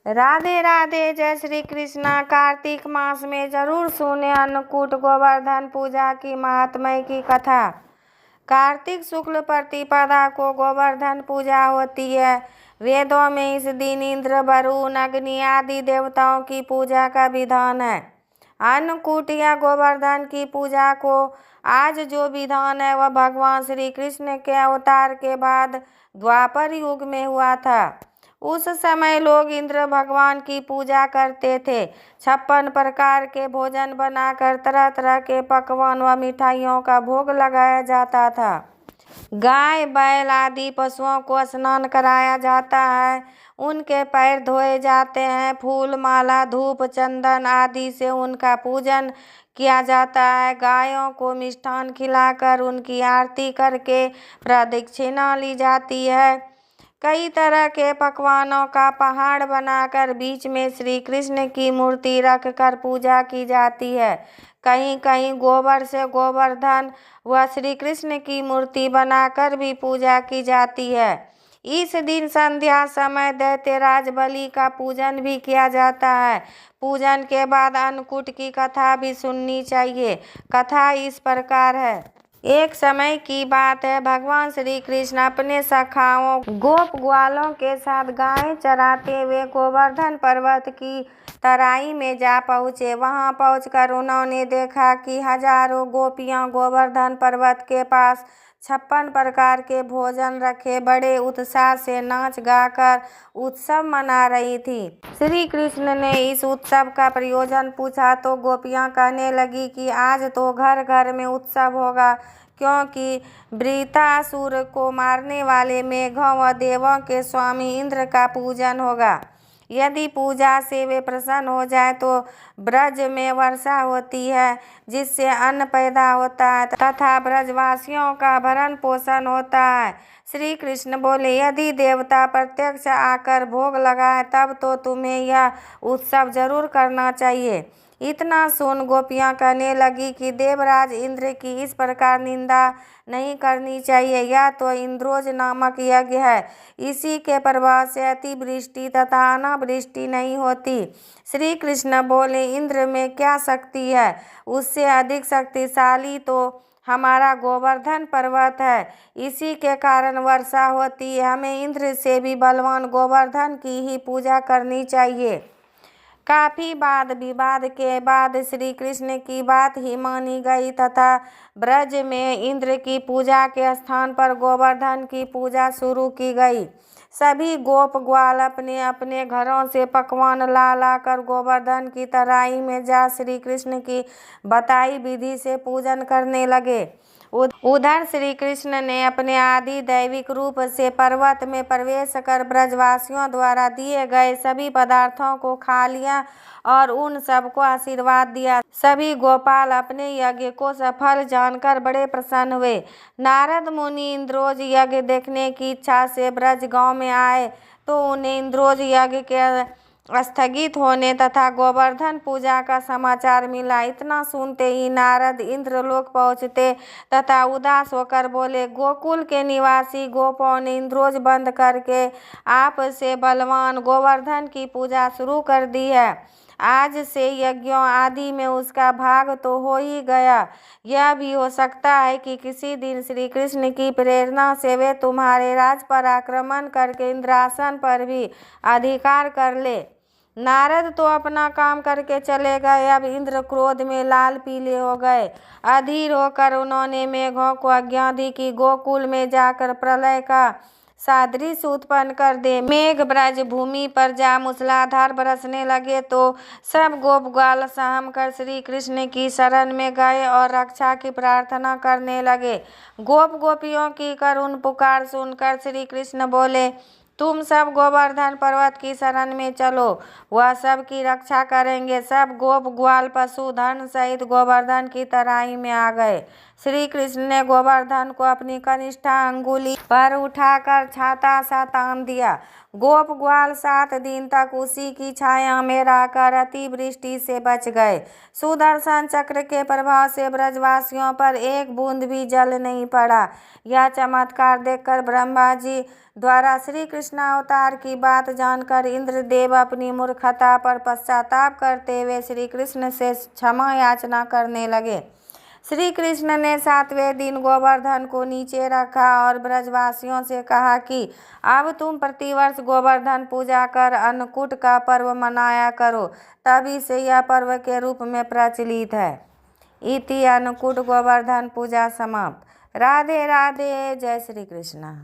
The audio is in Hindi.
राधे राधे, जय श्री कृष्णा। कार्तिक मास में जरूर सुने अन्नकूट गोवर्धन पूजा की महात्म्य की कथा। कार्तिक शुक्ल प्रतिपदा को गोवर्धन पूजा होती है। वेदों में इस दिन इंद्र, वरुण, अग्नि आदि देवताओं की पूजा का विधान है। अन्नकूट या गोवर्धन की पूजा को आज जो विधान है वह भगवान श्री कृष्ण के अवतार के बाद द्वापर युग में हुआ था। उस समय लोग इंद्र भगवान की पूजा करते थे। 56 प्रकार के भोजन बनाकर तरह तरह के पकवान व मिठाइयों का भोग लगाया जाता था। गाय, बैल आदि पशुओं को स्नान कराया जाता है। उनके पैर धोए जाते हैं। फूल, माला, धूप, चंदन आदि से उनका पूजन किया जाता है। गायों को मिष्ठान खिलाकर उनकी आरती करके प्रदक्षिणा ली जाती है। कई तरह के पकवानों का पहाड़ बनाकर बीच में श्री कृष्ण की मूर्ति रखकर पूजा की जाती है। कहीं कहीं गोबर से गोवर्धन व श्री कृष्ण की मूर्ति बनाकर भी पूजा की जाती है। इस दिन संध्या समय दैत्यराज बलि का पूजन भी किया जाता है। पूजन के बाद अन्नकूट की कथा भी सुननी चाहिए। कथा इस प्रकार है। एक समय की बात है, भगवान श्री कृष्ण अपने सखाओं गोप ग्वालों के साथ गायें चराते हुए गोवर्धन पर्वत की तराई में जा पहुँचे। वहां पहुंचकर उन्होंने देखा कि हजारों गोपियां गोवर्धन पर्वत के पास 56 प्रकार के भोजन रखे बड़े उत्साह से नाच गाकर उत्सव मना रही थी। श्री कृष्ण ने इस उत्सव का प्रयोजन पूछा तो गोपियां कहने लगी कि आज तो घर घर में उत्सव होगा, क्योंकि वृत्रासुर को मारने वाले मेघों व देवों के स्वामी इंद्र का पूजन होगा। यदि पूजा से वे प्रसन्न हो जाए तो ब्रज में वर्षा होती है, जिससे अन्न पैदा होता है तथा ब्रजवासियों का भरण पोषण होता है। श्री कृष्ण बोले, यदि देवता प्रत्यक्ष आकर भोग लगाए तब तो तुम्हें यह उत्सव जरूर करना चाहिए। इतना सुन गोपियां कहने लगी कि देवराज इंद्र की इस प्रकार निंदा नहीं करनी चाहिए। यह तो इंद्रोज नामक यज्ञ है। इसी के प्रभाव से अतिवृष्टि तथा अनावृष्टि नहीं होती। श्री कृष्ण बोले, इंद्र में क्या शक्ति है? उससे अधिक शक्तिशाली तो हमारा गोवर्धन पर्वत है। इसी के कारण वर्षा होती है। हमें इंद्र से भी बलवान गोवर्धन की ही पूजा करनी चाहिए। काफी वाद विवाद के बाद श्री कृष्ण की बात ही मानी गई तथा ब्रज में इंद्र की पूजा के स्थान पर गोवर्धन की पूजा शुरू की गई। सभी गोप ग्वाल अपने अपने घरों से पकवान ला लाकर गोवर्धन की तराई में जा श्री कृष्ण की बताई विधि से पूजन करने लगे। उधर श्री कृष्ण ने अपने आदि दैविक रूप से पर्वत में प्रवेश कर ब्रजवासियों द्वारा दिए गए सभी पदार्थों को खा लिया और उन सबको आशीर्वाद दिया। सभी गोपाल अपने यज्ञ को सफल जानकर बड़े प्रसन्न हुए। नारद मुनि इंद्रोज यज्ञ देखने की इच्छा से ब्रज गांव में आए तो उन्हें इंद्रोज यज्ञ के स्थगित होने तथा गोवर्धन पूजा का समाचार मिला। इतना सुनते ही नारद इंद्रलोक पहुँचते तथा उदास होकर बोले, गोकुल के निवासी गोपों ने इंद्रोज बंद करके आप से बलवान गोवर्धन की पूजा शुरू कर दी है। आज से यज्ञों आदि में उसका भाग तो हो ही गया। यह भी हो सकता है कि किसी दिन श्री कृष्ण की प्रेरणा से वे तुम्हारे राज पर आक्रमण करके इंद्रासन पर भी अधिकार कर ले। नारद तो अपना काम करके चले गए। अब इंद्र क्रोध में लाल पीले हो गए। अधीर होकर उन्होंने मेघों को आज्ञा दी कि गोकुल में जाकर प्रलय का सादृश्य उत्पन्न कर दे। मेघ ब्रज भूमि पर जा मूसलाधार बरसने लगे तो सब गोप ग्वाल सहम कर श्री कृष्ण की शरण में गए और रक्षा की प्रार्थना करने लगे। गोप गोपियों की करुण पुकार सुनकर श्री कृष्ण बोले, तुम सब गोवर्धन पर्वत की शरण में चलो, वह सब की रक्षा करेंगे। सब गोप ग्वाल पशु धन सहित गोवर्धन की तराई में आ गए। श्री कृष्ण ने गोवर्धन को अपनी कनिष्ठा अंगुली पर उठाकर छाता सा तान दिया। गोप ग्वाल 7 दिन तक उसी की छाया में रहकर अतिवृष्टि से बच गए। सुदर्शन चक्र के प्रभाव से ब्रजवासियों पर एक बूंद भी जल नहीं पड़ा। यह चमत्कार देखकर ब्रह्मा जी द्वारा श्री कृष्ण कृष्ण अवतार की बात जानकर इंद्रदेव अपनी मूर्खता पर पश्चाताप करते हुए श्री कृष्ण से क्षमा याचना करने लगे। श्री कृष्ण ने 7वें दिन गोवर्धन को नीचे रखा और ब्रजवासियों से कहा कि अब तुम प्रतिवर्ष गोवर्धन पूजा कर अन्नकूट का पर्व मनाया करो, तभी से यह पर्व के रूप में प्रचलित है। इति अन्नकूट गोवर्धन पूजा समाप्त। राधे राधे। जय श्री कृष्ण।